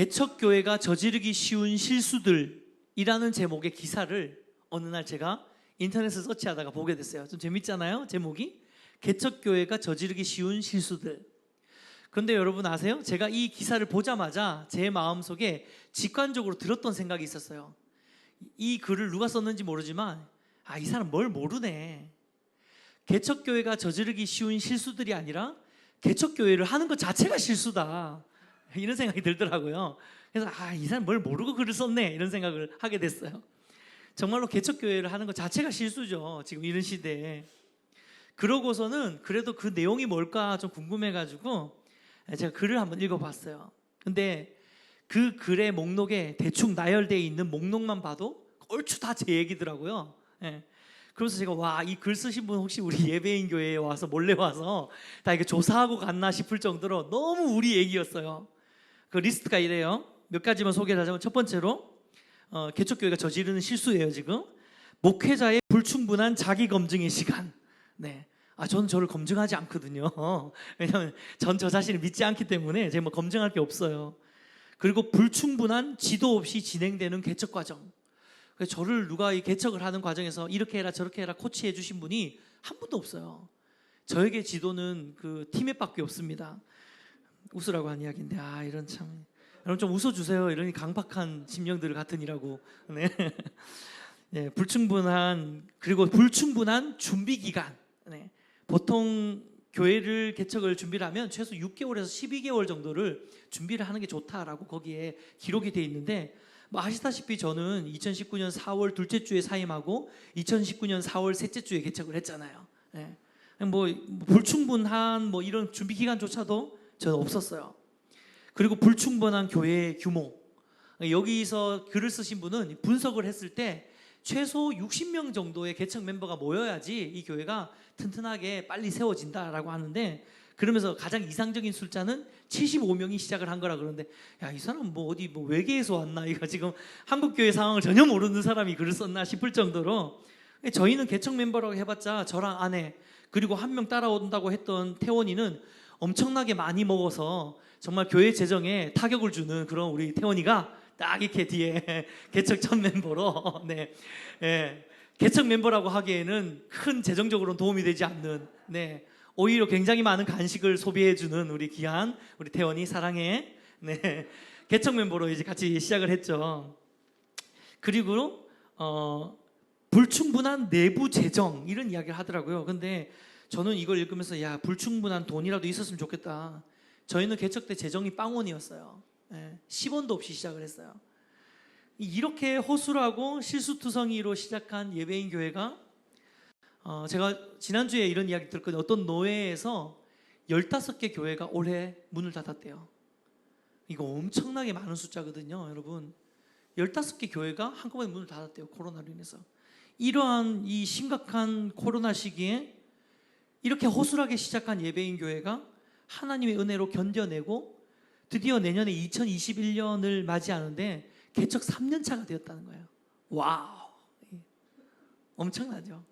개척교회가 저지르기 쉬운 실수들이라는 제목의 기사를 어느 날 제가 인터넷에 서치하다가 보게 됐어요. 좀 재밌잖아요, 제목이. 개척교회가 저지르기 쉬운 실수들. 그런데 여러분 아세요? 제가 이 기사를 보자마자 제 마음속에 직관적으로 들었던 생각이 있었어요. 이 글을 누가 썼는지 모르지만 이 사람 뭘 모르네. 개척교회가 저지르기 쉬운 실수들이 아니라 개척교회를 하는 것 자체가 실수다, 이런 생각이 들더라고요. 그래서 이 사람 뭘 모르고 글을 썼네, 이런 생각을 하게 됐어요. 정말로 개척교회를 하는 것 자체가 실수죠, 지금 이런 시대에. 그러고서는 그래도 그 내용이 뭘까 좀 궁금해가지고 제가 글을 한번 읽어봤어요. 근데 그 글의 목록에 대충 나열되어 있는 목록만 봐도 얼추 다 제 얘기더라고요. 그래서 제가 이 글 쓰신 분 혹시 우리 예배인 교회에 와서 몰래 와서 다 이렇게 조사하고 갔나 싶을 정도로 너무 우리 얘기였어요. 그 리스트가 이래요. 몇 가지만 소개를 하자면, 첫 번째로 개척교회가 저지르는 실수예요. 지금 목회자의 불충분한 자기 검증의 시간. 저는 저를 검증하지 않거든요. 왜냐하면 전 저 자신을 믿지 않기 때문에 제가 뭐 검증할 게 없어요. 그리고 불충분한 지도 없이 진행되는 개척 과정. 그래서 저를 누가 이 개척을 하는 과정에서 이렇게 해라 저렇게 해라 코치해 주신 분이 한 분도 없어요. 저에게 지도는 그 팀맵밖에 없습니다. 웃으라고 한 이야기인데 이런 참, 여러분 좀 웃어주세요. 이런 강박한 심령들 같으니라고. 그리고 불충분한 준비 기간. 보통 교회를 개척을 준비를 하면 최소 6개월에서 12개월 정도를 준비를 하는 게 좋다라고 거기에 기록이 돼 있는데, 아시다시피 저는 2019년 4월 둘째 주에 사임하고 2019년 4월 셋째 주에 개척을 했잖아요. 불충분한 이런 준비 기간조차도 저는 없었어요. 그리고 불충분한 교회의 규모. 여기서 글을 쓰신 분은 분석을 했을 때 최소 60명 정도의 개척 member가 모여야지 이 교회가 튼튼하게 빨리 세워진다라고 하는데, 그러면서 가장 이상적인 숫자는 75명이 시작을 한 거라 그러는데, 이 사람 어디 외계에서 왔나, 이거 지금 한국 교회 상황을 전혀 모르는 사람이 글을 썼나 싶을 정도로. 저희는 개척 멤버라고 해봤자 저랑 아내 그리고 한 명 따라온다고 했던 태원이는 엄청나게 많이 먹어서 정말 교회 재정에 타격을 주는 그런 우리 태원이가 딱 이렇게 뒤에 개척 첫 멤버로 개척 멤버라고 하기에는 큰 재정적으로는 도움이 되지 않는, 오히려 굉장히 많은 간식을 소비해주는 우리 귀한 우리 태원이 사랑해. 개척 멤버로 이제 같이 시작을 했죠. 그리고 불충분한 내부 재정, 이런 이야기를 하더라고요. 근데 저는 이걸 읽으면서 불충분한 돈이라도 있었으면 좋겠다. 저희는 개척 때 재정이 빵원이었어요. 10원도 없이 시작을 했어요. 이렇게 허술하고 실수투성이로 시작한 예배인 교회가 제가 지난주에 이런 이야기 들었거든요. 어떤 노회에서 15개 교회가 올해 문을 닫았대요. 이거 엄청나게 많은 숫자거든요, 여러분. 15개 교회가 한꺼번에 문을 닫았대요, 코로나로 인해서. 이러한 이 심각한 코로나 시기에 이렇게 허술하게 시작한 예배인 교회가 하나님의 은혜로 견뎌내고 드디어 내년에 2021년을 맞이하는데 개척 3년 차가 되었다는 거예요. 와우, 엄청나죠.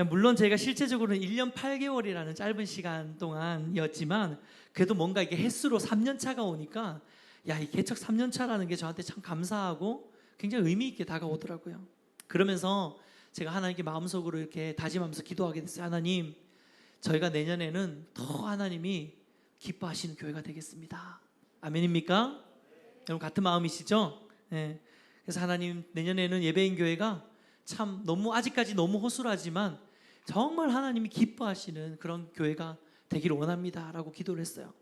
물론 제가 실제적으로는 1년 8개월이라는 짧은 시간 동안이었지만 그래도 뭔가 이게 횟수로 3년 차가 오니까 이 개척 3년 차라는 게 저한테 참 감사하고 굉장히 의미 있게 다가오더라고요. 그러면서 제가 하나님께 마음속으로 이렇게 다짐하면서 기도하게 됐어요. 하나님, 저희가 내년에는 더 하나님이 기뻐하시는 교회가 되겠습니다. 아멘입니까? 여러분 같은 마음이시죠? 그래서 하나님, 내년에는 예배인 교회가 참 아직까지 너무 허술하지만 정말 하나님이 기뻐하시는 그런 교회가 되기를 원합니다 라고 기도를 했어요.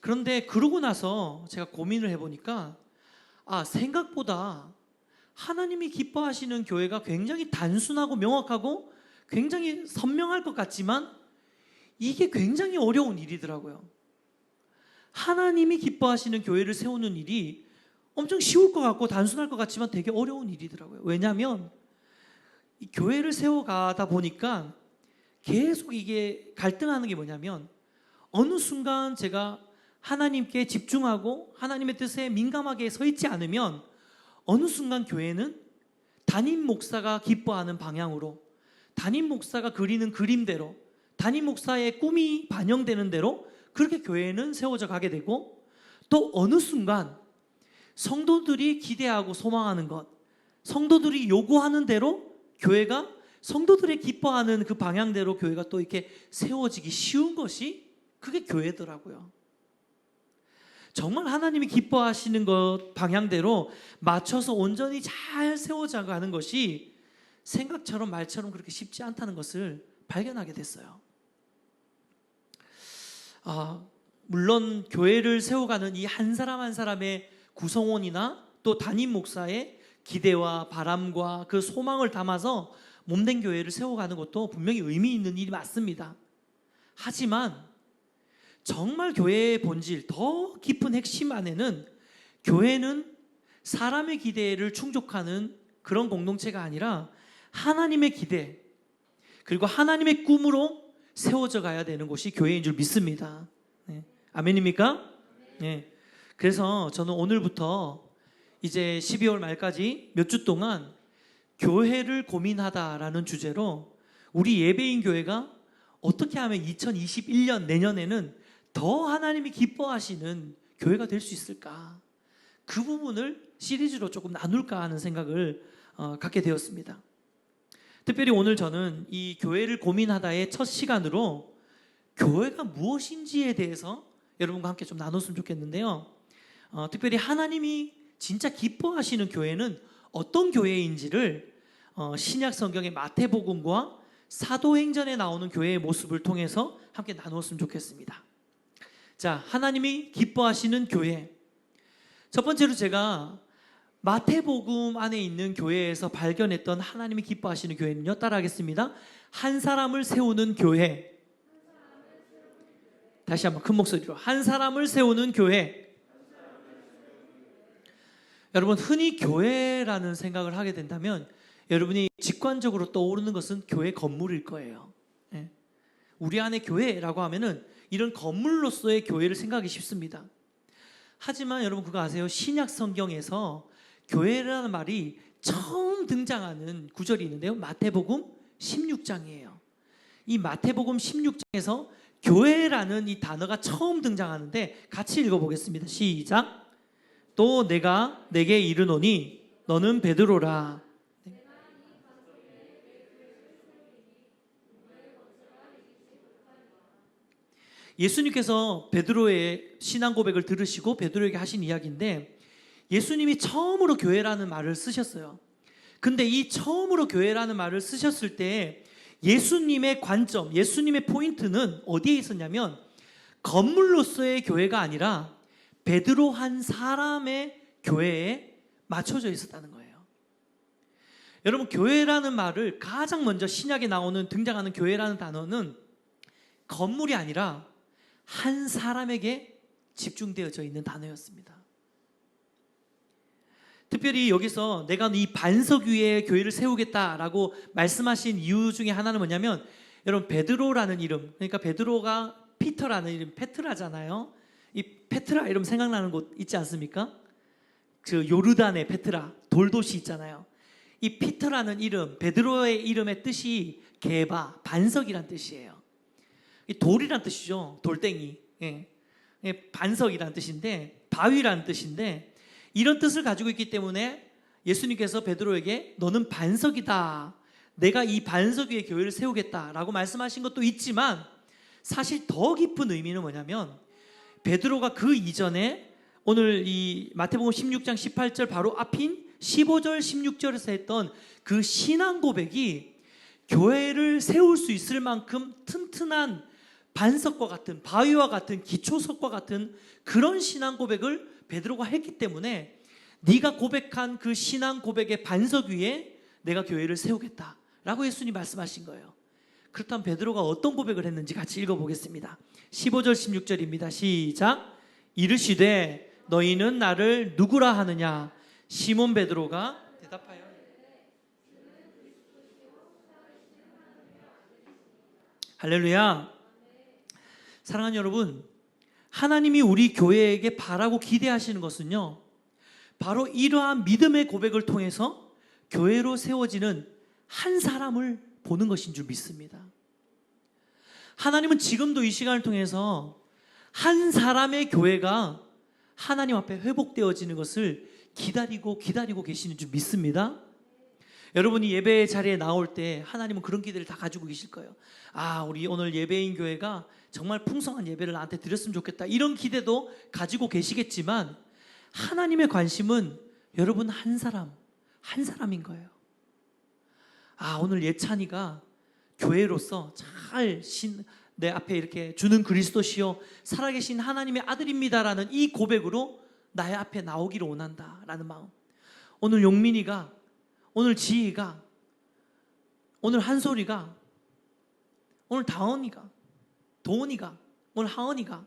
그런데 그러고 나서 제가 고민을 해보니까 생각보다 하나님이 기뻐하시는 교회가 굉장히 단순하고 명확하고 굉장히 선명할 것 같지만 이게 굉장히 어려운 일이더라고요. 하나님이 기뻐하시는 교회를 세우는 일이 엄청 쉬울 것 같고 단순할 것 같지만 되게 어려운 일이더라고요. 왜냐하면 이 교회를 세워가다 보니까 계속 이게 갈등하는 게 뭐냐면, 어느 순간 제가 하나님께 집중하고 하나님의 뜻에 민감하게 서 있지 않으면 어느 순간 교회는 담임 목사가 기뻐하는 방향으로, 담임 목사가 그리는 그림대로, 담임 목사의 꿈이 반영되는 대로 그렇게 교회는 세워져 가게 되고, 또 어느 순간 성도들이 기대하고 소망하는 것, 성도들이 요구하는 대로 교회가 성도들이 기뻐하는 그 방향대로 교회가 또 이렇게 세워지기 쉬운 것이 그게 교회더라고요. 정말 하나님이 기뻐하시는 것 방향대로 맞춰서 온전히 잘 세워져 가는 것이 생각처럼 말처럼 그렇게 쉽지 않다는 것을 발견하게 됐어요. 물론 교회를 세워가는 이 한 사람 한 사람의 구성원이나 또 담임 목사의 기대와 바람과 그 소망을 담아서 몸된 교회를 세워가는 것도 분명히 의미 있는 일이 맞습니다. 하지만 정말 교회의 본질, 더 깊은 핵심 안에는 교회는 사람의 기대를 충족하는 그런 공동체가 아니라 하나님의 기대, 그리고 하나님의 꿈으로 세워져 가야 되는 곳이 교회인 줄 믿습니다. 네. 아멘입니까? 네. 그래서 저는 오늘부터 이제 12월 말까지 몇 주 동안 교회를 고민하다라는 주제로 우리 예배인 교회가 어떻게 하면 2021년 내년에는 더 하나님이 기뻐하시는 교회가 될 수 있을까? 그 부분을 시리즈로 조금 나눌까 하는 생각을 갖게 되었습니다. 특별히 오늘 저는 이 교회를 고민하다의 첫 시간으로 교회가 무엇인지에 대해서 여러분과 함께 좀 나눴으면 좋겠는데요. 특별히 하나님이 진짜 기뻐하시는 교회는 어떤 교회인지를 신약 성경의 마태복음과 사도행전에 나오는 교회의 모습을 통해서 함께 나누었으면 좋겠습니다. 자, 하나님이 기뻐하시는 교회. 첫 번째로 제가 마태복음 안에 있는 교회에서 발견했던 하나님이 기뻐하시는 교회는요, 따라하겠습니다. 한 사람을 세우는 교회. 다시 한번 큰 목소리로, 한 사람을 세우는 교회. 여러분, 흔히 교회라는 생각을 하게 된다면 여러분이 직관적으로 떠오르는 것은 교회 건물일 거예요. 우리 안에 교회라고 하면은 이런 건물로서의 교회를 생각하기 쉽습니다. 하지만 여러분 그거 아세요? 신약 성경에서 교회라는 말이 처음 등장하는 구절이 있는데요, 마태복음 16장이에요. 이 마태복음 16장에서 교회라는 이 단어가 처음 등장하는데 같이 읽어보겠습니다. 시작. 또 내가 내게 이르노니 너는 베드로라. 예수님께서 베드로의 신앙 고백을 들으시고 베드로에게 하신 이야기인데, 예수님이 처음으로 교회라는 말을 쓰셨어요. 근데 이 처음으로 교회라는 말을 쓰셨을 때 예수님의 관점, 예수님의 포인트는 어디에 있었냐면 건물로서의 교회가 아니라 베드로 한 사람의 교회에 맞춰져 있었다는 거예요. 여러분, 교회라는 말을 가장 먼저 신약에 나오는 등장하는 교회라는 단어는 건물이 아니라 한 사람에게 집중되어져 있는 단어였습니다. 특별히 여기서 내가 이 반석 위에 교회를 세우겠다라고 말씀하신 이유 중에 하나는 뭐냐면, 여러분 베드로라는 이름, 그러니까 베드로가 피터라는 이름, 페트라잖아요. 이 페트라 이름 생각나는 곳 있지 않습니까? 그 요르단의 페트라, 돌도시 있잖아요. 이 피터라는 이름, 베드로의 이름의 뜻이 게바, 반석이란 뜻이에요. 이 돌이란 뜻이죠. 돌덩이. 반석이란 뜻인데, 바위란 뜻인데, 이런 뜻을 가지고 있기 때문에 예수님께서 베드로에게 너는 반석이다, 내가 이 반석 위에 교회를 세우겠다라고 말씀하신 것도 있지만, 사실 더 깊은 의미는 뭐냐면 베드로가 그 이전에 오늘 이 마태복음 16장 18절 바로 앞인 15절 16절에서 했던 그 신앙 고백이 교회를 세울 수 있을 만큼 튼튼한 반석과 같은, 바위와 같은, 기초석과 같은 그런 신앙 고백을 베드로가 했기 때문에 네가 고백한 그 신앙 고백의 반석 위에 내가 교회를 세우겠다라고 예수님이 말씀하신 거예요. 그렇다면 베드로가 어떤 고백을 했는지 같이 읽어보겠습니다. 15절 16절입니다. 시작. 이르시되 너희는 나를 누구라 하느냐? 시몬 베드로가 대답하여 할렐루야. 사랑하는 여러분, 하나님이 우리 교회에게 바라고 기대하시는 것은요, 바로 이러한 믿음의 고백을 통해서 교회로 세워지는 한 사람을 보는 것인 줄 믿습니다. 하나님은 지금도 이 시간을 통해서 한 사람의 교회가 하나님 앞에 회복되어지는 것을 기다리고 계시는 줄 믿습니다. 여러분이 예배 자리에 나올 때 하나님은 그런 기대를 다 가지고 계실 거예요. 아, 우리 오늘 예배인 교회가 정말 풍성한 예배를 나한테 드렸으면 좋겠다, 이런 기대도 가지고 계시겠지만 하나님의 관심은 여러분 한 사람인 거예요. 아, 오늘 예찬이가 교회로서 잘 내 앞에 이렇게 주는 그리스도시요 살아계신 하나님의 아들입니다라는 이 고백으로 나의 앞에 나오기를 원한다라는 마음. 오늘 용민이가, 오늘 지희가, 오늘 한솔이가, 오늘 다원이가, 도원이가, 오늘 하은이가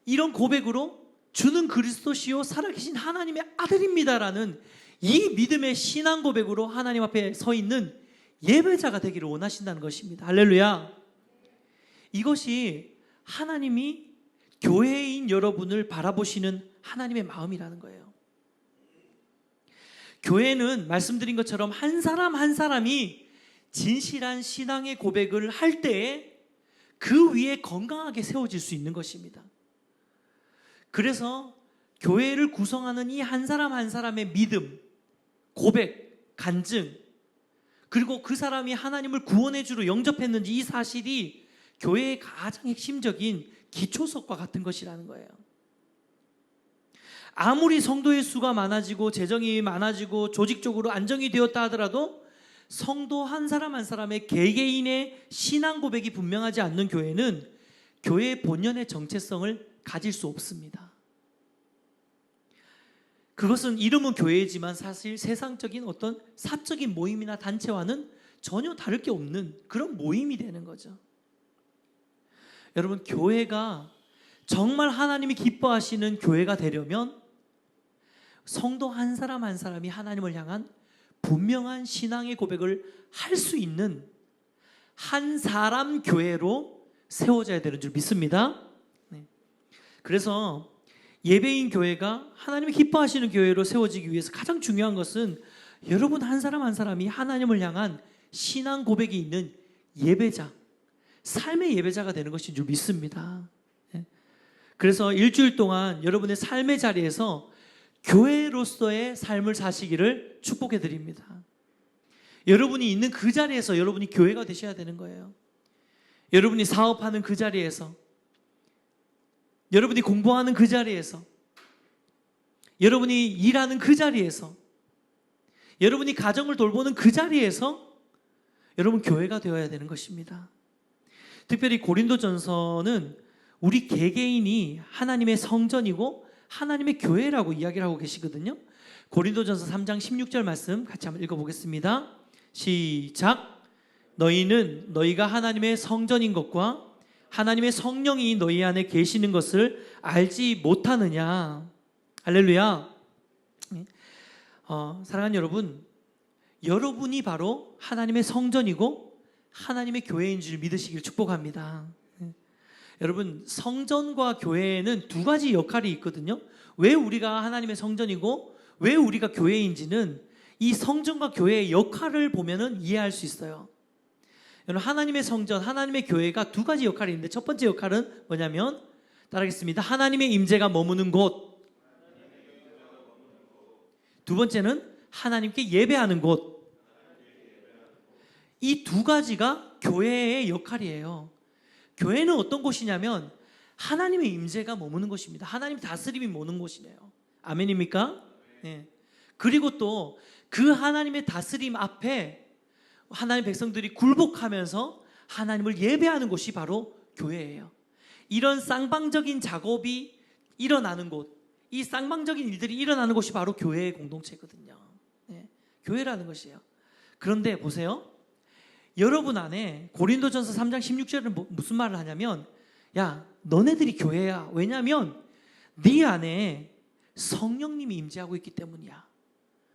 이런 고백으로 주는 그리스도시요 살아계신 하나님의 아들입니다라는 이 믿음의 신앙 고백으로 하나님 앞에 서 있는 예배자가 되기를 원하신다는 것입니다. 할렐루야. 이것이 하나님이 교회인 여러분을 바라보시는 하나님의 마음이라는 거예요. 교회는 말씀드린 것처럼 한 사람 한 사람이 진실한 신앙의 고백을 할 때에 그 위에 건강하게 세워질 수 있는 것입니다. 그래서 교회를 구성하는 이 한 사람 한 사람의 믿음, 고백, 간증, 그리고 그 사람이 하나님을 구원의 주로 영접했는지 이 사실이 교회의 가장 핵심적인 기초석과 같은 것이라는 거예요. 아무리 성도의 수가 많아지고 재정이 많아지고 조직적으로 안정이 되었다 하더라도 성도 한 사람 한 사람의 개개인의 신앙 고백이 분명하지 않는 교회는 교회의 본연의 정체성을 가질 수 없습니다. 그것은 이름은 교회지만 사실 세상적인 어떤 사적인 모임이나 단체와는 전혀 다를 게 없는 그런 모임이 되는 거죠. 여러분, 교회가 정말 하나님이 기뻐하시는 교회가 되려면 성도 한 사람 한 사람이 하나님을 향한 분명한 신앙의 고백을 할 수 있는 한 사람 교회로 세워져야 되는 줄 믿습니다. 그래서 예배인 교회가 하나님이 기뻐하시는 교회로 세워지기 위해서 가장 중요한 것은 여러분 한 사람 한 사람이 하나님을 향한 신앙 고백이 있는 예배자, 삶의 예배자가 되는 것인 줄 믿습니다. 그래서 일주일 동안 여러분의 삶의 자리에서 교회로서의 삶을 사시기를 축복해 드립니다. 여러분이 있는 그 자리에서 여러분이 교회가 되셔야 되는 거예요. 여러분이 사업하는 그 자리에서, 여러분이 공부하는 그 자리에서, 여러분이 일하는 그 자리에서, 여러분이 가정을 돌보는 그 자리에서 여러분 교회가 되어야 되는 것입니다. 특별히 고린도전서는 우리 개개인이 하나님의 성전이고 하나님의 교회라고 이야기를 하고 계시거든요. 고린도전서 3장 16절 말씀 같이 한번 읽어보겠습니다. 시작. 너희는 너희가 하나님의 성전인 것과 하나님의 성령이 너희 안에 계시는 것을 알지 못하느냐. 할렐루야. 사랑하는 여러분, 여러분이 바로 하나님의 성전이고 하나님의 교회인 줄 믿으시길 축복합니다. 여러분, 성전과 교회에는 두 가지 역할이 있거든요. 왜 우리가 하나님의 성전이고 왜 우리가 교회인지는 이 성전과 교회의 역할을 보면은 이해할 수 있어요. 여러분, 하나님의 성전, 하나님의 교회가 두 가지 역할이 있는데 첫 번째 역할은 뭐냐면, 따라하겠습니다. 하나님의 임재가 머무는 곳. 두 번째는 하나님께 예배하는 곳. 이 두 가지가 교회의 역할이에요. 교회는 어떤 곳이냐면 하나님의 임재가 머무는 곳입니다. 하나님 다스림이 머무는 곳이네요. 아멘입니까? 네. 그리고 또 그 하나님의 다스림 앞에 하나님 백성들이 굴복하면서 하나님을 예배하는 곳이 바로 교회예요. 이런 쌍방적인 작업이 일어나는 곳, 이 쌍방적인 일들이 일어나는 곳이 바로 교회의 공동체거든요. 네. 교회라는 것이에요. 그런데 보세요. 여러분 안에 고린도전서 3장 16절은 무슨 말을 하냐면, 야, 너네들이 교회야. 왜냐하면 네 안에 성령님이 임재하고 있기 때문이야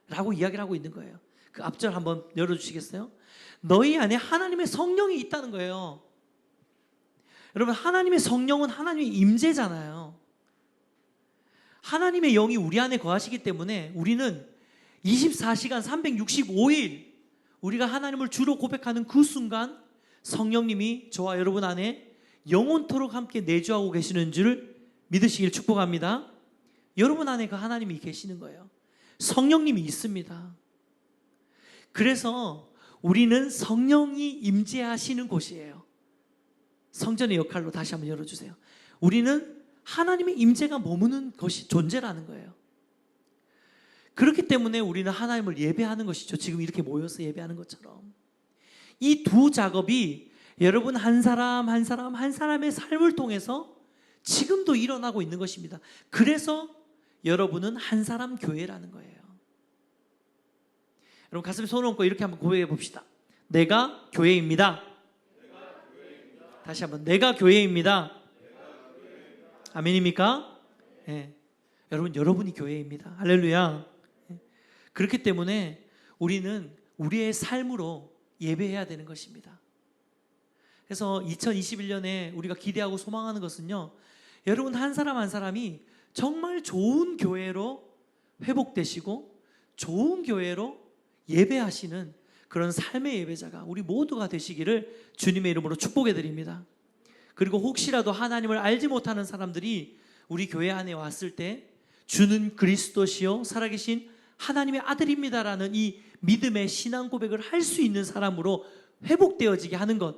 라고 이야기를 하고 있는 거예요. 그 앞절 한번 열어주시겠어요? 너희 안에 하나님의 성령이 있다는 거예요. 여러분, 하나님의 성령은 하나님의 임재잖아요. 하나님의 영이 우리 안에 거하시기 때문에 우리는 24시간 365일 우리가 하나님을 주로 고백하는 그 순간 성령님이 저와 여러분 안에 영원토록 함께 내주하고 계시는 줄 믿으시길 축복합니다. 여러분 안에 그 하나님이 계시는 거예요. 성령님이 있습니다. 그래서 우리는 성령이 임재하시는 곳이에요. 성전의 역할로 다시 한번 열어주세요. 우리는 하나님의 임재가 머무는 것이 존재라는 거예요. 그렇기 때문에 우리는 하나님을 예배하는 것이죠. 지금 이렇게 모여서 예배하는 것처럼. 이 두 작업이 여러분 한 사람 한 사람 한 사람의 삶을 통해서 지금도 일어나고 있는 것입니다. 그래서 여러분은 한 사람 교회라는 거예요. 여러분 가슴에 손을 얹고 이렇게 한번 고백해 봅시다. 내가 교회입니다. 다시 한번 내가 교회입니다. 아멘입니까? 네. 여러분이 교회입니다. 할렐루야. 네. 그렇기 때문에 우리는 우리의 삶으로 예배해야 되는 것입니다. 그래서 2021년에 우리가 기대하고 소망하는 것은요, 여러분 한 사람 한 사람이 정말 좋은 교회로 회복되시고 좋은 교회로 예배하시는 그런 삶의 예배자가 우리 모두가 되시기를 주님의 이름으로 축복해 드립니다. 그리고 혹시라도 하나님을 알지 못하는 사람들이 우리 교회 안에 왔을 때 주는 그리스도시요 살아계신 하나님의 아들입니다라는 이 믿음의 신앙 고백을 할 수 있는 사람으로 회복되어지게 하는 것,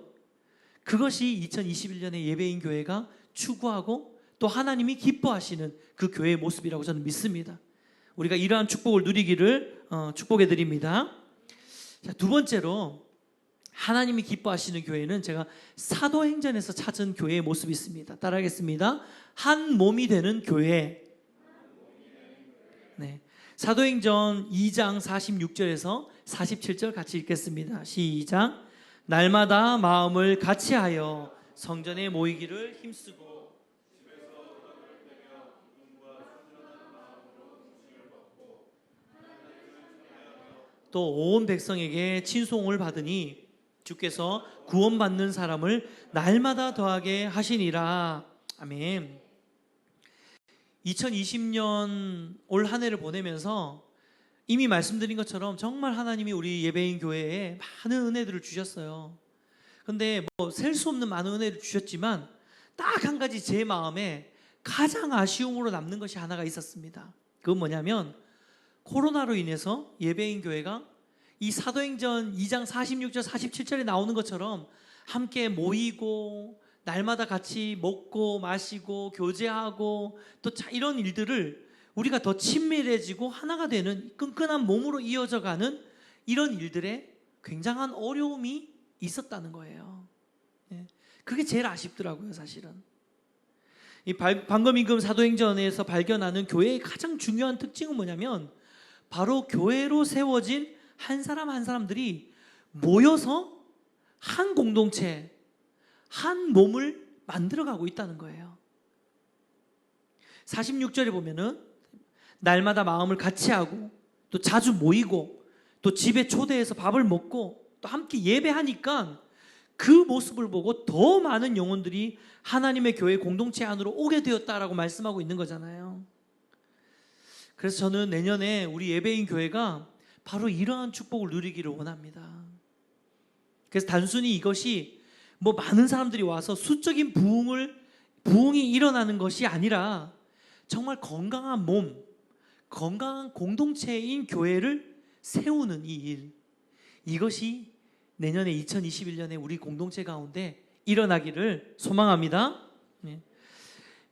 그것이 2021년의 예배인 교회가 추구하고 또 하나님이 기뻐하시는 그 교회의 모습이라고 저는 믿습니다. 우리가 이러한 축복을 누리기를 축복해 드립니다. 자, 두 번째로 하나님이 기뻐하시는 교회는 제가 사도행전에서 찾은 교회의 모습이 있습니다. 따라하겠습니다. 한 몸이 되는 교회. 네, 사도행전 2장 46절에서 47절 같이 읽겠습니다. 시작. 날마다 마음을 같이하여 성전에 모이기를 힘쓰고 또 온 백성에게 친송을 받으니 주께서 구원받는 사람을 날마다 더하게 하시니라. 아멘. 2020년 올 한 해를 보내면서 이미 말씀드린 것처럼 정말 하나님이 우리 예배인 교회에 많은 은혜들을 주셨어요. 근데 뭐 셀 수 없는 많은 은혜를 주셨지만 딱 한 가지 제 마음에 가장 아쉬움으로 남는 것이 하나가 있었습니다. 그건 뭐냐면 코로나로 인해서 예배인 교회가 이 사도행전 2장 46절 47절에 나오는 것처럼 함께 모이고 날마다 같이 먹고 마시고 교제하고 또 이런 일들을 우리가 더 친밀해지고 하나가 되는 끈끈한 몸으로 이어져가는 이런 일들에 굉장한 어려움이 있었다는 거예요. 그게 제일 아쉽더라고요, 사실은. 이 방금임금 사도행전에서 발견하는 교회의 가장 중요한 특징은 뭐냐면 바로 교회로 세워진 한 사람 한 사람들이 모여서 한 공동체, 한 몸을 만들어가고 있다는 거예요. 46절에 보면은 날마다 마음을 같이 하고 또 자주 모이고 또 집에 초대해서 밥을 먹고 또 함께 예배하니까 그 모습을 보고 더 많은 영혼들이 하나님의 교회 공동체 안으로 오게 되었다라고 말씀하고 있는 거잖아요. 그래서 저는 내년에 우리 예배인 교회가 바로 이러한 축복을 누리기를 원합니다. 그래서 단순히 이것이 뭐 많은 사람들이 와서 수적인 부흥이 일어나는 것이 아니라 정말 건강한 몸, 건강한 공동체인 교회를 세우는 이 일, 이것이 내년에 2021년에 우리 공동체 가운데 일어나기를 소망합니다. 네.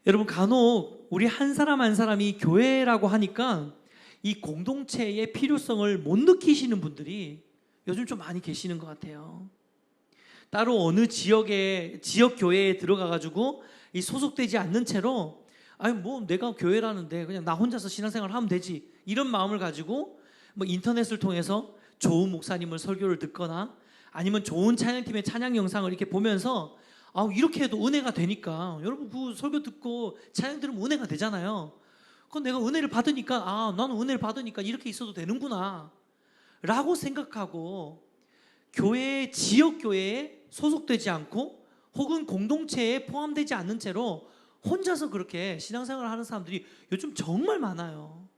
여러분 간혹 우리 한 사람 한 사람이 교회라고 하니까 이 공동체의 필요성을 못 느끼시는 분들이 요즘 좀 많이 계시는 것 같아요. 따로 어느 지역 교회에 들어가가지고 이 소속되지 않는 채로 아니 뭐 내가 교회라는데 그냥 나 혼자서 신앙생활 하면 되지 이런 마음을 가지고 뭐 인터넷을 통해서 좋은 목사님을 설교를 듣거나 아니면 좋은 찬양팀의 찬양 영상을 이렇게 보면서 이렇게 해도 은혜가 되니까 여러분 그 설교 듣고 찬양 들으면 은혜가 되잖아요. 그건 내가 은혜를 받으니까 나는 은혜를 받으니까 이렇게 있어도 되는구나 라고 생각하고 지역 교회에 소속되지 않고 혹은 공동체에 포함되지 않는 채로 혼자서 그렇게 신앙생활을 하는 사람들이 요즘 정말 많아요.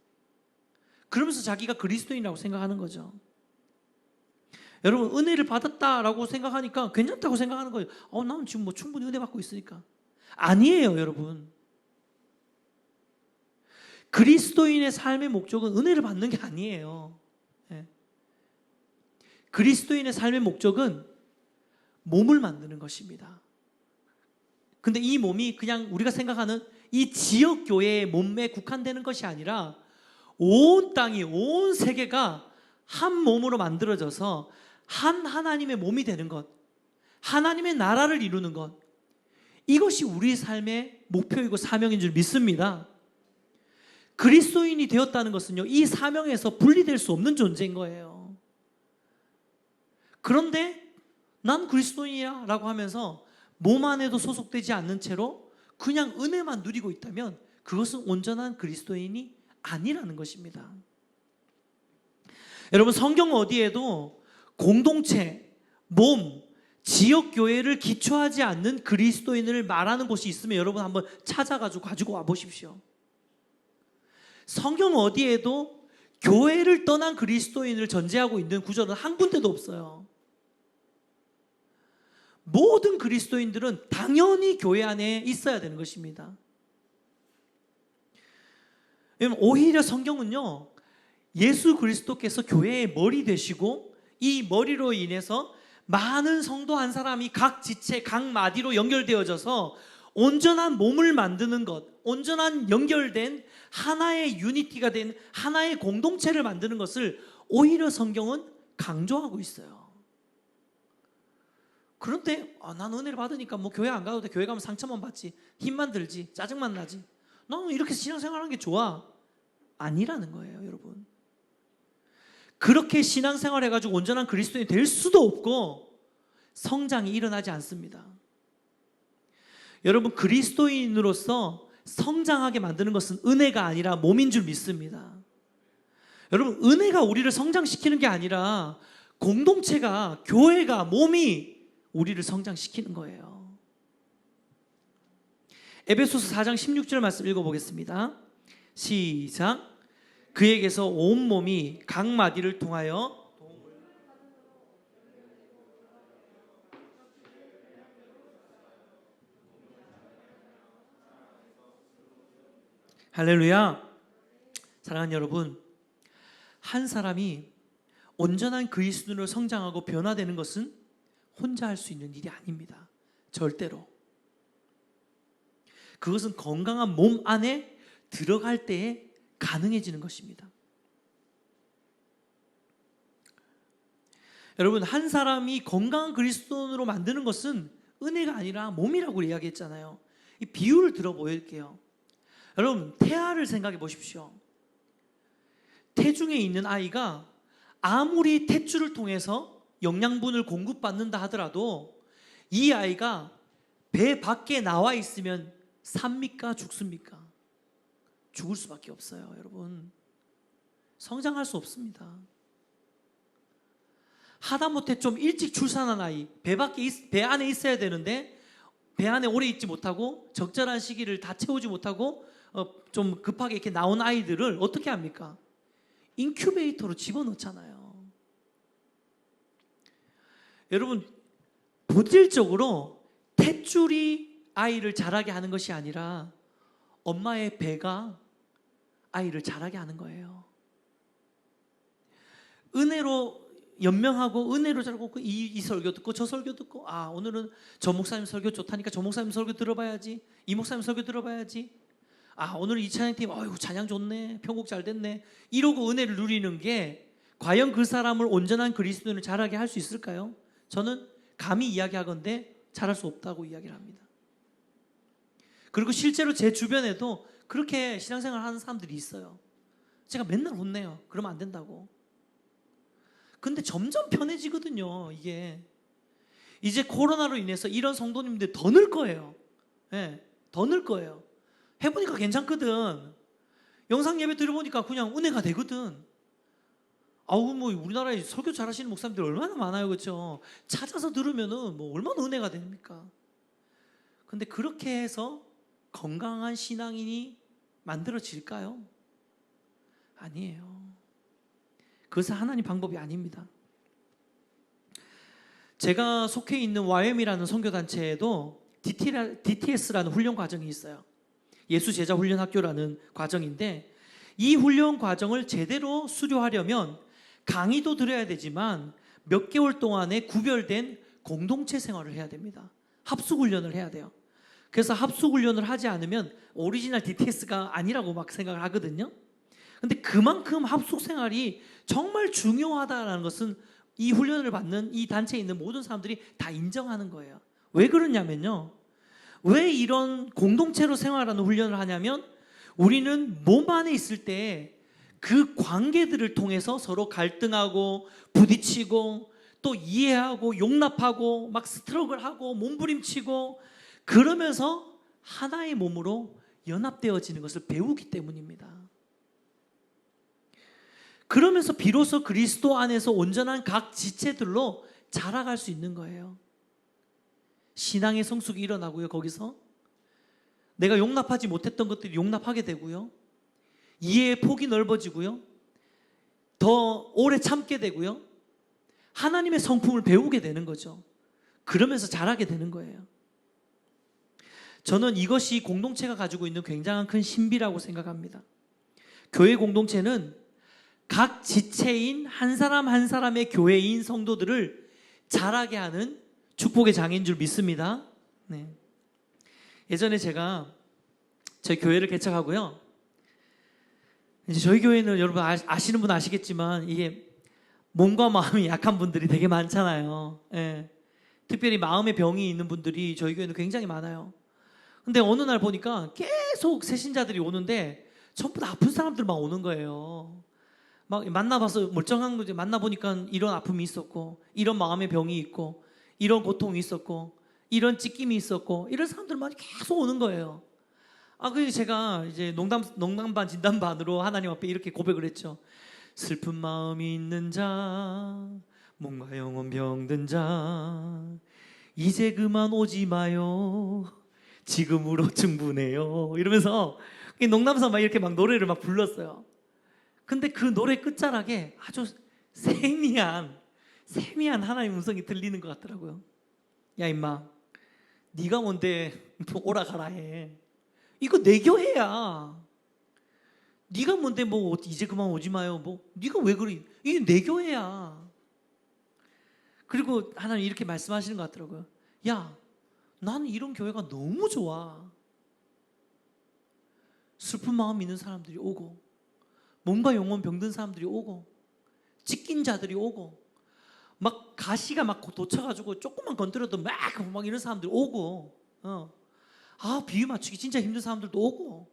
그러면서 자기가 그리스도인이라고 생각하는 거죠. 여러분 은혜를 받았다라고 생각하니까 괜찮다고 생각하는 거예요. 나는 지금 뭐 충분히 은혜 받고 있으니까. 아니에요, 여러분. 그리스도인의 삶의 목적은 은혜를 받는 게 아니에요. 예. 그리스도인의 삶의 목적은 몸을 만드는 것입니다. 근데 이 몸이 그냥 우리가 생각하는 이 지역 교회의 몸에 국한되는 것이 아니라 온 땅이, 온 세계가 한 몸으로 만들어져서 한 하나님의 몸이 되는 것, 하나님의 나라를 이루는 것, 이것이 우리 삶의 목표이고 사명인 줄 믿습니다. 그리스도인이 되었다는 것은요, 이 사명에서 분리될 수 없는 존재인 거예요. 그런데 난 그리스도인이야 라고 하면서 몸 안에도 소속되지 않는 채로 그냥 은혜만 누리고 있다면 그것은 온전한 그리스도인이 아니라는 것입니다. 여러분, 성경 어디에도 공동체, 몸, 지역교회를 기초하지 않는 그리스도인을 말하는 곳이 있으면 여러분 한번 찾아가지고 가지고 와 보십시오. 성경 어디에도 교회를 떠난 그리스도인을 전제하고 있는 구절은 한 군데도 없어요. 모든 그리스도인들은 당연히 교회 안에 있어야 되는 것입니다. 오히려 성경은요, 예수 그리스도께서 교회의 머리 되시고 이 머리로 인해서 많은 성도 한 사람이 각 지체, 각 마디로 연결되어져서 온전한 몸을 만드는 것, 온전한 연결된 하나의 유니티가 된 하나의 공동체를 만드는 것을 오히려 성경은 강조하고 있어요. 그런데 난 은혜를 받으니까 뭐 교회 안 가도 돼. 교회 가면 상처만 받지, 힘만 들지, 짜증만 나지, 나는 이렇게 신앙생활하는 게 좋아. 아니라는 거예요, 여러분. 그렇게 신앙생활 해가지고 온전한 그리스도인이 될 수도 없고 성장이 일어나지 않습니다. 여러분, 그리스도인으로서 성장하게 만드는 것은 은혜가 아니라 몸인 줄 믿습니다. 여러분, 은혜가 우리를 성장시키는 게 아니라 공동체가, 교회가, 몸이 우리를 성장시키는 거예요. 에베소서 4장 16절 말씀 읽어보겠습니다. 시작. 그에게서 온 몸이 각 마디를 통하여 할렐루야. 사랑하는 여러분, 한 사람이 온전한 그리스도인으로 성장하고 변화되는 것은 혼자 할 수 있는 일이 아닙니다. 절대로. 그것은 건강한 몸 안에 들어갈 때에 가능해지는 것입니다. 여러분, 한 사람이 건강한 그리스도인으로 만드는 것은 은혜가 아니라 몸이라고 이야기했잖아요. 이 비유를 들어 보일게요. 여러분, 태아를 생각해 보십시오. 태중에 있는 아이가 아무리 탯줄을 통해서 영양분을 공급받는다 하더라도 이 아이가 배 밖에 나와 있으면 삽니까? 죽습니까? 죽을 수밖에 없어요, 여러분. 성장할 수 없습니다. 하다못해 좀 일찍 출산한 아이, 배 안에 있어야 되는데 배 안에 오래 있지 못하고 적절한 시기를 다 채우지 못하고 좀 급하게 이렇게 나온 아이들을 어떻게 합니까? 인큐베이터로 집어넣잖아요. 여러분, 본질적으로 탯줄이 아이를 자라게 하는 것이 아니라 엄마의 배가 아이를 자라게 하는 거예요. 은혜로 연명하고 은혜로 자라고 이 설교 듣고 저 설교 듣고 오늘은 저 목사님 설교 좋다니까 저 목사님 설교 들어봐야지, 이 목사님 설교 들어봐야지, 오늘 이 찬양팀 찬양 좋네, 편곡 잘 됐네, 이러고 은혜를 누리는 게 과연 그 사람을 온전한 그리스도인을 자라게 할 수 있을까요? 저는 감히 이야기하건대 잘할 수 없다고 이야기를 합니다. 그리고 실제로 제 주변에도 그렇게 신앙생활 하는 사람들이 있어요. 제가 맨날 혼내요. 그러면 안 된다고. 근데 점점 편해지거든요, 이게. 이제 코로나로 인해서 이런 성도님들 더 늘 거예요. 네, 더 늘 거예요. 해보니까 괜찮거든. 영상 예배 들어보니까 그냥 은혜가 되거든. 뭐 우리나라에 설교 잘하시는 목사님들 얼마나 많아요, 그렇죠? 찾아서 들으면은 뭐 얼마나 은혜가 됩니까? 근데 그렇게 해서 건강한 신앙인이 만들어질까요? 아니에요. 그것은 하나님 방법이 아닙니다. 제가 속해 있는 YM이라는 선교단체에도 DTS라는 훈련 과정이 있어요. 예수 제자 훈련 학교라는 과정인데 이 훈련 과정을 제대로 수료하려면 강의도 들어야 되지만 몇 개월 동안에 구별된 공동체 생활을 해야 됩니다. 합숙훈련을 해야 돼요. 그래서 합숙훈련을 하지 않으면 오리지널 DTS가 아니라고 막 생각을 하거든요. 근데 그만큼 합숙생활이 정말 중요하다는 것은 이 훈련을 받는 이 단체에 있는 모든 사람들이 다 인정하는 거예요. 왜 그러냐면요, 왜 이런 공동체로 생활하는 훈련을 하냐면 우리는 몸 안에 있을 때 그 관계들을 통해서 서로 갈등하고 부딪히고 또 이해하고 용납하고 막 스트럭을하고 몸부림치고 그러면서 하나의 몸으로 연합되어지는 것을 배우기 때문입니다. 그러면서 비로소 그리스도 안에서 온전한 각 지체들로 자라갈 수 있는 거예요. 신앙의 성숙이 일어나고요. 거기서 내가 용납하지 못했던 것들이 용납하게 되고요. 이해의 폭이 넓어지고요. 더 오래 참게 되고요. 하나님의 성품을 배우게 되는 거죠. 그러면서 자라게 되는 거예요. 저는 이것이 공동체가 가지고 있는 굉장한 큰 신비라고 생각합니다. 교회 공동체는 각 지체인 한 사람 한 사람의 교회인 성도들을 자라게 하는 축복의 장인 줄 믿습니다. 네. 예전에 제가 저희 교회를 개척하고요. 이제 저희 교회는 여러분 아시는 분 아시겠지만 이게 몸과 마음이 약한 분들이 되게 많잖아요. 예. 특별히 마음의 병이 있는 분들이 저희 교회는 굉장히 많아요. 근데 어느 날 보니까 계속 새신자들이 오는데 전부 다 아픈 사람들만 오는 거예요. 막 만나봐서 멀쩡한 거지. 만나보니까 이런 아픔이 있었고 이런 마음의 병이 있고 이런 고통이 있었고 이런 찢김이 있었고 이런 사람들만 계속 오는 거예요. 그래서 제가 이제 농담 반 진담 반으로 하나님 앞에 이렇게 고백을 했죠. 슬픈 마음이 있는 자, 몸과 영혼 병든 자, 이제 그만 오지 마요. 지금으로 충분해요. 이러면서 농담삼아 막 이렇게 막 노래를 막 불렀어요. 근데 그 노래 끝자락에 아주 세미한 하나님의 음성이 들리는 것 같더라고요. 야 임마, 네가 뭔데 오라 가라 해. 이거 내 교회야. 네가 뭔데 뭐 이제 그만 오지 마요. 뭐 네가 왜 그래? 이게 내 교회야. 그리고 하나님 이렇게 말씀하시는 것 같더라고요. 야, 나는 이런 교회가 너무 좋아. 슬픈 마음 있는 사람들이 오고 몸과 영혼 병든 사람들이 오고 찢긴 자들이 오고 막 가시가 막 돋쳐가지고 조금만 건드려도 막 이런 사람들이 오고 비유 맞추기 진짜 힘든 사람들도 오고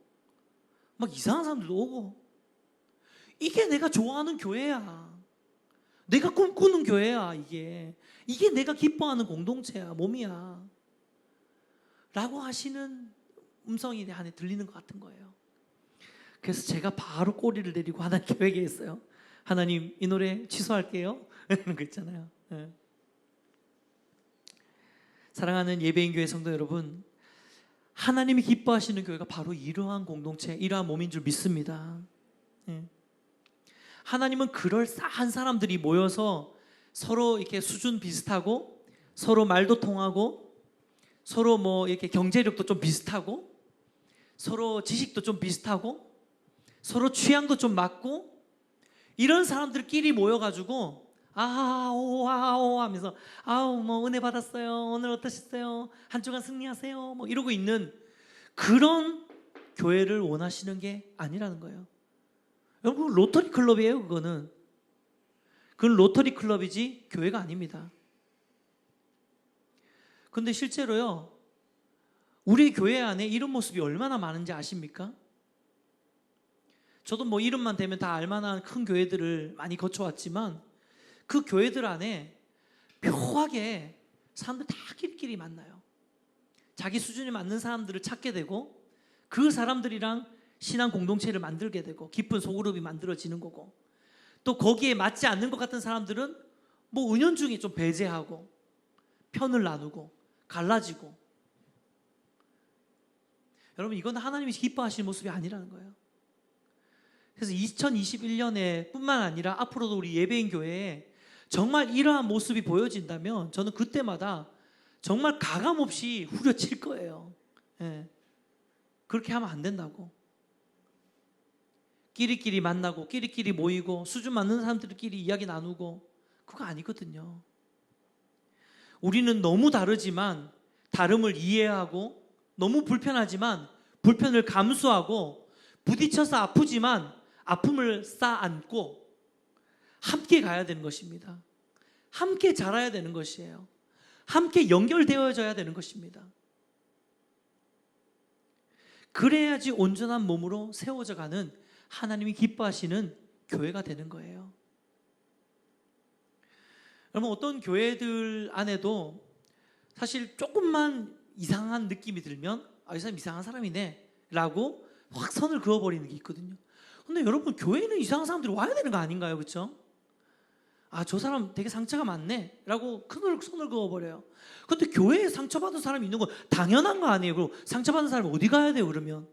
막 이상한 사람들도 오고 이게 내가 좋아하는 교회야. 내가 꿈꾸는 교회야. 이게 내가 기뻐하는 공동체야. 몸이야. 라고 하시는 음성이 내 안에 들리는 것 같은 거예요. 그래서 제가 바로 꼬리를 내리고 하나님께 회개했어요. 하나님, 이 노래 취소할게요. 이런 거 있잖아요. 네. 사랑하는 예배인 교회 성도 여러분, 하나님이 기뻐하시는 교회가 바로 이러한 공동체, 이러한 몸인 줄 믿습니다. 네. 하나님은 그럴싸한 사람들이 모여서 서로 이렇게 수준 비슷하고 서로 말도 통하고 서로 뭐 이렇게 경제력도 좀 비슷하고 서로 지식도 좀 비슷하고 서로 취향도 좀 맞고 이런 사람들끼리 모여가지고 아오 하면서 뭐 은혜 받았어요. 오늘 어떠셨어요? 한 주간 승리하세요. 뭐 이러고 있는 그런 교회를 원하시는 게 아니라는 거예요. 여러분, 로터리 클럽이에요. 그건 로터리 클럽이지 교회가 아닙니다. 근데 실제로요, 우리 교회 안에 이런 모습이 얼마나 많은지 아십니까? 저도 뭐 이름만 대면 다 알만한 큰 교회들을 많이 거쳐왔지만 그 교회들 안에 묘하게 사람들 다 끼리끼리 만나요. 자기 수준에 맞는 사람들을 찾게 되고 그 사람들이랑 신앙 공동체를 만들게 되고 깊은 소그룹이 만들어지는 거고 또 거기에 맞지 않는 것 같은 사람들은 뭐 은연중에 좀 배제하고 편을 나누고 갈라지고 여러분 이건 하나님이 기뻐하시는 모습이 아니라는 거예요. 그래서 2021년에 뿐만 아니라 앞으로도 우리 예배인 교회에 정말 이러한 모습이 보여진다면 저는 그때마다 정말 가감없이 후려칠 거예요. 예. 그렇게 하면 안 된다고. 끼리끼리 만나고 끼리끼리 모이고 수준 맞는 사람들끼리 이야기 나누고 그거 아니거든요. 우리는 너무 다르지만 다름을 이해하고 너무 불편하지만 불편을 감수하고 부딪혀서 아프지만 아픔을 쌓아안고 함께 가야 되는 것입니다. 함께 자라야 되는 것이에요. 함께 연결되어져야 되는 것입니다. 그래야지 온전한 몸으로 세워져 가는 하나님이 기뻐하시는 교회가 되는 거예요. 여러분, 어떤 교회들 안에도 사실 조금만 이상한 느낌이 들면 이 사람 이상한 사람이네 라고 확 선을 그어버리는 게 있거든요. 근데 여러분, 교회는 이상한 사람들이 와야 되는 거 아닌가요? 그렇죠? 저 사람 되게 상처가 많네 라고 큰 손을 그어버려요. 근데 교회에 상처받은 사람이 있는 건 당연한 거 아니에요? 그럼 상처받은 사람이 어디 가야 돼요 그러면?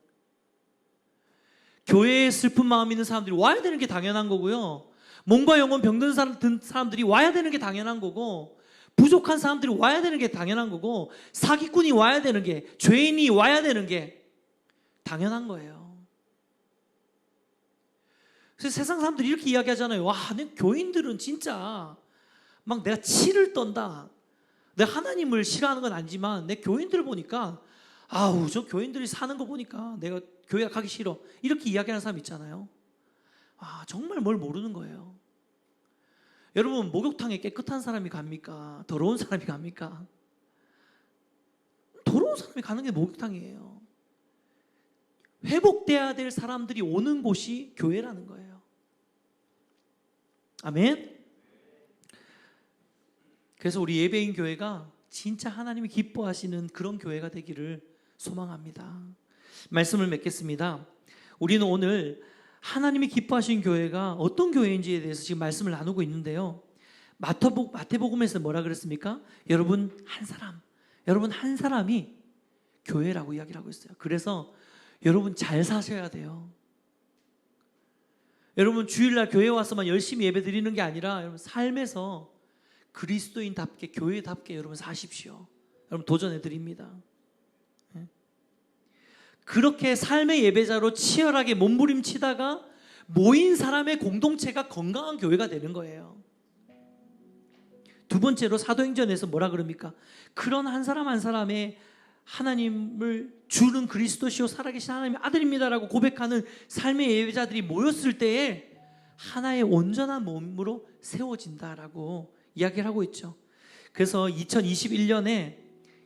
교회에 슬픈 마음 있는 사람들이 와야 되는 게 당연한 거고요. 몸과 영혼 병든 사람들이 와야 되는 게 당연한 거고, 부족한 사람들이 와야 되는 게 당연한 거고, 사기꾼이 와야 되는 게, 죄인이 와야 되는 게 당연한 거예요. 그래서 세상 사람들이 이렇게 이야기하잖아요. 와, 내 교인들은 진짜 막 내가 치를 떤다. 내가 하나님을 싫어하는 건 아니지만 내 교인들을 보니까 저 교인들이 사는 거 보니까 내가 교회 가기 싫어. 이렇게 이야기하는 사람 있잖아요. 정말 뭘 모르는 거예요. 여러분, 목욕탕에 깨끗한 사람이 갑니까? 더러운 사람이 갑니까? 더러운 사람이 가는 게 목욕탕이에요. 회복돼야 될 사람들이 오는 곳이 교회라는 거예요. 아멘. 그래서 우리 예배인 교회가 진짜 하나님이 기뻐하시는 그런 교회가 되기를 소망합니다. 말씀을 맺겠습니다. 우리는 오늘 하나님이 기뻐하시는 교회가 어떤 교회인지에 대해서 지금 말씀을 나누고 있는데요. 마태복음에서 뭐라 그랬습니까? 여러분 한 사람이 교회라고 이야기를 하고 있어요. 그래서 여러분 잘 사셔야 돼요. 여러분 주일날 교회 와서만 열심히 예배 드리는 게 아니라 여러분 삶에서 그리스도인답게 교회답게 여러분 사십시오. 여러분 도전해 드립니다. 그렇게 삶의 예배자로 치열하게 몸부림치다가 모인 사람의 공동체가 건강한 교회가 되는 거예요. 두 번째로 사도행전에서 뭐라 그럽니까? 그런 한 사람 한 사람의 하나님을 주는 그리스도시요 살아계신 하나님의 아들입니다라고 고백하는 삶의 예배자들이 모였을 때에 하나의 온전한 몸으로 세워진다라고 이야기를 하고 있죠. 그래서 2021년에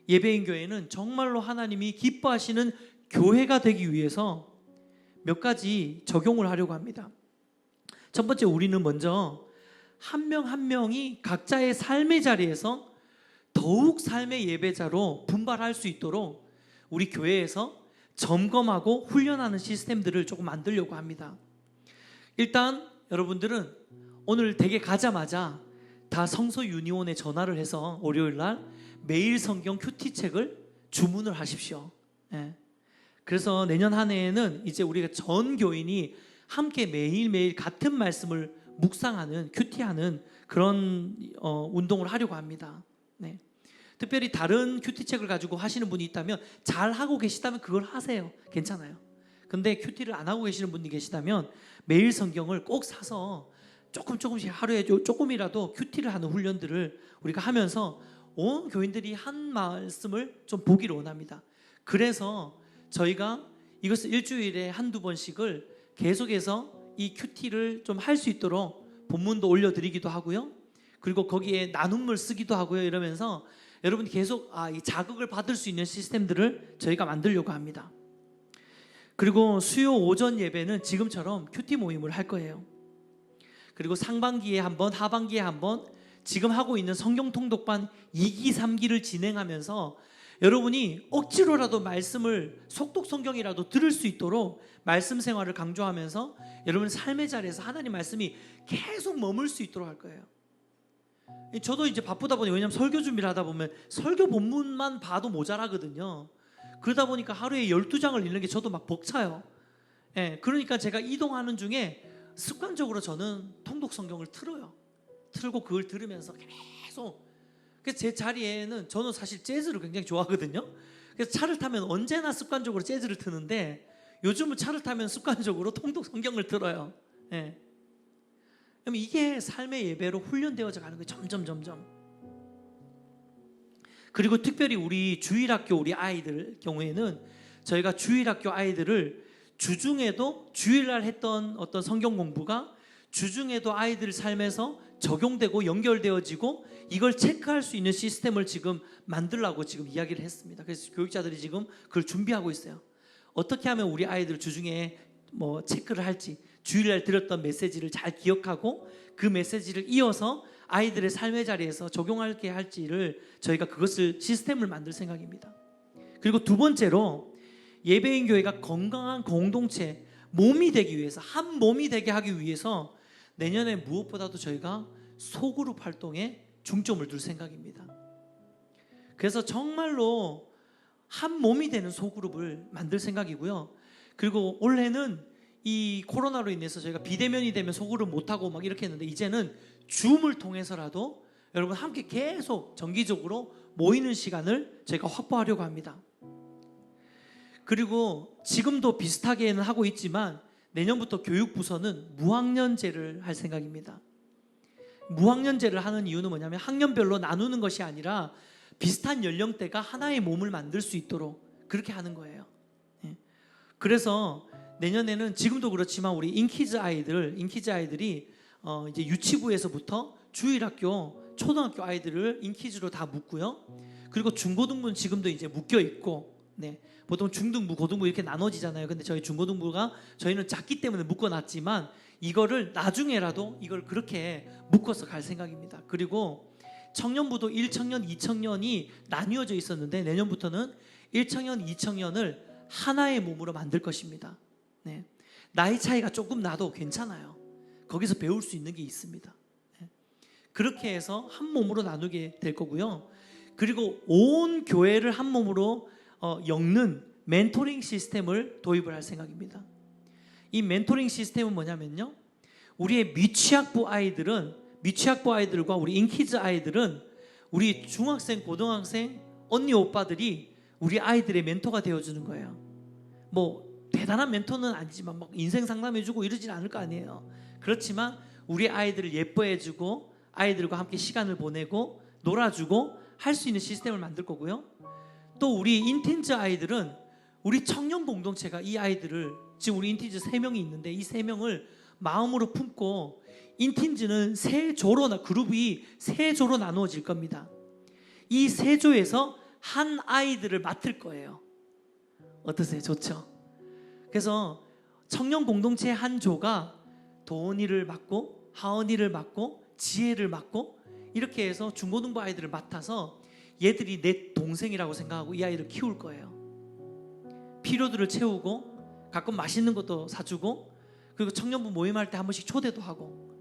예배인 교회는 정말로 하나님이 기뻐하시는 교회가 되기 위해서 몇 가지 적용을 하려고 합니다. 첫 번째, 우리는 먼저 한 명 한 명이 각자의 삶의 자리에서 더욱 삶의 예배자로 분발할 수 있도록 우리 교회에서 점검하고 훈련하는 시스템들을 조금 만들려고 합니다. 일단 여러분들은 오늘 댁에 가자마자 다 성서 유니온에 전화를 해서 월요일날 매일 성경 큐티책을 주문을 하십시오. 그래서 내년 한 해에는 이제 우리가 전 교인이 함께 매일매일 같은 말씀을 묵상하는, 큐티하는 그런 운동을 하려고 합니다. 특별히 다른 큐티책을 가지고 하시는 분이 있다면, 잘 하고 계시다면 그걸 하세요. 괜찮아요. 근데 큐티를 안 하고 계시는 분이 계시다면 매일 성경을 꼭 사서 조금씩 하루에 조금이라도 큐티를 하는 훈련들을 우리가 하면서 온 교인들이 한 말씀을 좀 보기를 원합니다. 그래서 저희가 이것을 일주일에 한두 번씩을 계속해서 이 큐티를 좀 할 수 있도록 본문도 올려드리기도 하고요. 그리고 거기에 나눔을 쓰기도 하고요. 이러면서 여러분이 계속 이 자극을 받을 수 있는 시스템들을 저희가 만들려고 합니다. 그리고 수요 오전 예배는 지금처럼 큐티 모임을 할 거예요. 그리고 상반기에 한 번, 하반기에 한 번, 지금 하고 있는 성경 통독반 2기, 3기를 진행하면서 여러분이 억지로라도 말씀을 속독 성경이라도 들을 수 있도록 말씀 생활을 강조하면서 여러분 삶의 자리에서 하나님 말씀이 계속 머물 수 있도록 할 거예요. 저도 이제 바쁘다 보니, 왜냐하면 설교 준비를 하다 보면 설교 본문만 봐도 모자라거든요. 그러다 보니까 하루에 12장을 읽는 게 저도 막 벅차요. 그러니까 제가 이동하는 중에 습관적으로 저는 통독 성경을 틀어요. 틀고 그걸 들으면서 계속. 그래서 제 자리에는, 저는 사실 재즈를 굉장히 좋아하거든요. 그래서 차를 타면 언제나 습관적으로 재즈를 트는데 요즘은 차를 타면 습관적으로 통독 성경을 들어요. 예. 그럼 이게 삶의 예배로 훈련되어져 가는 거예요. 점점. 그리고 특별히 우리 주일학교 우리 아이들 경우에는 저희가 주일학교 아이들을 주중에도 주일날 했던 어떤 성경 공부가 주중에도 아이들 삶에서 적용되고 연결되어지고 이걸 체크할 수 있는 시스템을 지금 만들라고 지금 이야기를 했습니다. 그래서 교육자들이 지금 그걸 준비하고 있어요. 어떻게 하면 우리 아이들 주중에 뭐 체크를 할지, 주일날 들었던 메시지를 잘 기억하고 그 메시지를 이어서 아이들의 삶의 자리에서 적용하게 할지를 저희가 그것을 시스템을 만들 생각입니다. 그리고 두 번째로 예배인 교회가 건강한 공동체, 몸이 되기 위해서, 한 몸이 되게 하기 위해서 내년에 무엇보다도 저희가 소그룹 활동에 중점을 둘 생각입니다. 그래서 정말로 한 몸이 되는 소그룹을 만들 생각이고요. 그리고 올해는 이 코로나로 인해서 저희가 비대면이 되면 소그룹 못하고 막 이렇게 했는데 이제는 줌을 통해서라도 여러분 함께 계속 정기적으로 모이는 시간을 저희가 확보하려고 합니다. 그리고 지금도 비슷하게는 하고 있지만 내년부터 교육부서는 무학년제를 할 생각입니다. 무학년제를 하는 이유는 뭐냐면 학년별로 나누는 것이 아니라 비슷한 연령대가 하나의 몸을 만들 수 있도록 그렇게 하는 거예요. 그래서 내년에는 지금도 그렇지만 우리 인키즈 아이들이 이제 유치부에서부터 주일학교, 초등학교 아이들을 인키즈로 다 묶고요. 그리고 중고등부는 지금도 이제 묶여 있고, 보통 중등부, 고등부 이렇게 나눠지잖아요. 근데 저희 중고등부가 저희는 작기 때문에 묶어놨지만 이거를 나중에라도 이걸 그렇게 묶어서 갈 생각입니다. 그리고 청년부도 1청년, 2청년이 나뉘어져 있었는데 내년부터는 1청년, 2청년을 하나의 몸으로 만들 것입니다. 나이 차이가 조금 나도 괜찮아요. 거기서 배울 수 있는 게 있습니다. 그렇게 해서 한 몸으로 나누게 될 거고요. 그리고 온 교회를 한 몸으로 엮는 멘토링 시스템을 도입을 할 생각입니다. 이 멘토링 시스템은 뭐냐면요, 우리의 미취학부 아이들과 우리 인키즈 아이들은 우리 중학생, 고등학생, 언니, 오빠들이 우리 아이들의 멘토가 되어주는 거예요. 뭐 대단한 멘토는 아니지만 막 인생 상담해주고 이러진 않을 거 아니에요. 그렇지만 우리 아이들을 예뻐해주고 아이들과 함께 시간을 보내고 놀아주고 할 수 있는 시스템을 만들 거고요. 또 우리 인틴즈 아이들은 우리 청년 공동체가 이 아이들을, 지금 우리 인틴즈 3명이 있는데 이 3명을 마음으로 품고 인틴즈는 그룹이 3조로 나누어질 겁니다. 이 3조에서 한 아이들을 맡을 거예요. 어떠세요? 좋죠? 그래서 청년 공동체 한 조가 도원이를 맡고 하은이를 맡고 지혜를 맡고 이렇게 해서 중고등부 아이들을 맡아서 얘들이 내 동생이라고 생각하고 이 아이를 키울 거예요. 필요들을 채우고 가끔 맛있는 것도 사주고 그리고 청년부 모임할 때 한 번씩 초대도 하고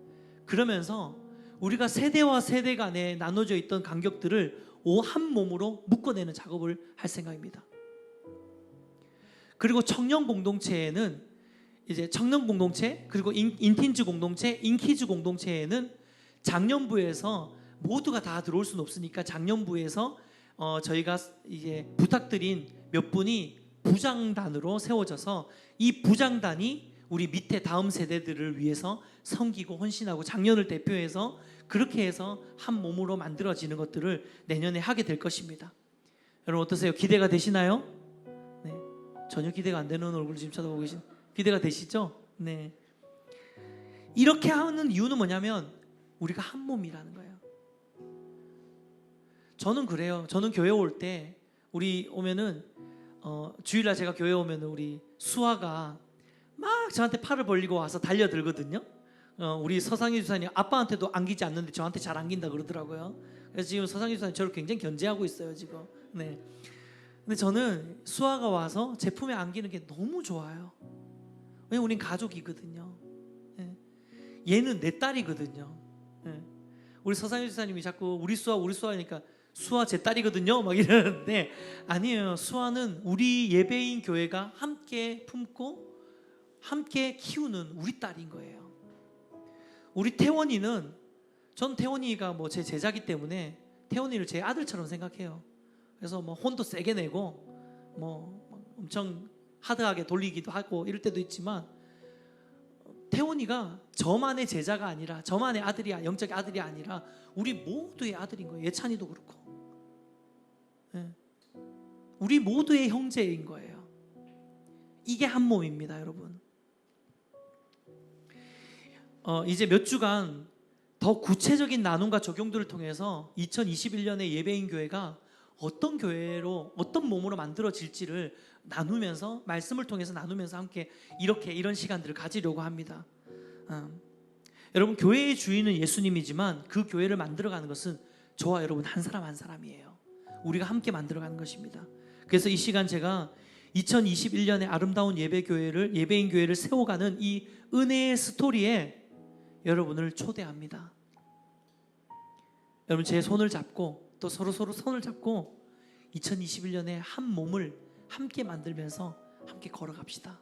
그러면서 우리가 세대와 세대 간에 나눠져 있던 간격들을 한 몸으로 묶어내는 작업을 할 생각입니다. 그리고 청년 공동체에는 이제 청년 공동체 그리고 인틴즈 공동체, 인키즈 공동체에는 작년부에서 모두가 다 들어올 수는 없으니까 작년부에서 저희가 이제 부탁드린 몇 분이 부장단으로 세워져서 이 부장단이 우리 밑에 다음 세대들을 위해서 섬기고 헌신하고 작년을 대표해서 그렇게 해서 한 몸으로 만들어지는 것들을 내년에 하게 될 것입니다. 여러분 어떠세요? 기대가 되시나요? 네, 전혀 기대가 안 되는 얼굴 지금 쳐다보고 계신, 기대가 되시죠? 네. 이렇게 하는 이유는 뭐냐면 우리가 한 몸이라는 거예요. 저는 그래요. 저는 교회 올 때 우리 오면은 주일날 제가 교회 오면은 우리 수아가 막 저한테 팔을 벌리고 와서 달려들거든요. 우리 서상희 주사님 아빠한테도 안기지 않는데 저한테 잘 안긴다 그러더라고요. 그래서 지금 서상희 주사님 저를 굉장히 견제하고 있어요 지금. 네. 근데 저는 수아가 와서 제 품에 안기는 게 너무 좋아요. 왜냐면 우린 가족이거든요. 네. 얘는 내 딸이거든요. 네. 우리 서상희 주사님이 자꾸 우리 수아니까 수아 제 딸이거든요 막 이러는데 아니에요. 수아는 우리 예배인 교회가 함께 품고 함께 키우는 우리 딸인 거예요. 우리 태원이는, 전 태원이가 뭐 제 제자기 때문에 태원이를 제 아들처럼 생각해요. 그래서 뭐 혼도 세게 내고 뭐 엄청 하드하게 돌리기도 하고 이럴 때도 있지만 태원이가 저만의 제자가 아니라 저만의 아들이야, 영적 아들이 아니라 우리 모두의 아들인 거예요. 예찬이도 그렇고 우리 모두의 형제인 거예요. 이게 한 몸입니다, 여러분. 이제 몇 주간 더 구체적인 나눔과 적용들을 통해서 2021년에 예배인 교회가 어떤 교회로 어떤 몸으로 만들어질지를 나누면서 말씀을 통해서 나누면서 함께 이런 시간들을 가지려고 합니다. 여러분, 교회의 주인은 예수님이지만 그 교회를 만들어가는 것은 저와 여러분 한 사람 한 사람이에요. 우리가 함께 만들어가는 것입니다. 그래서 이 시간 제가 2021년에 아름다운 예배인 교회를 세워가는 이 은혜의 스토리에 여러분을 초대합니다. 여러분, 제 손을 잡고 또 서로 손을 잡고 2021년에 한 몸을 함께 만들면서 함께 걸어갑시다.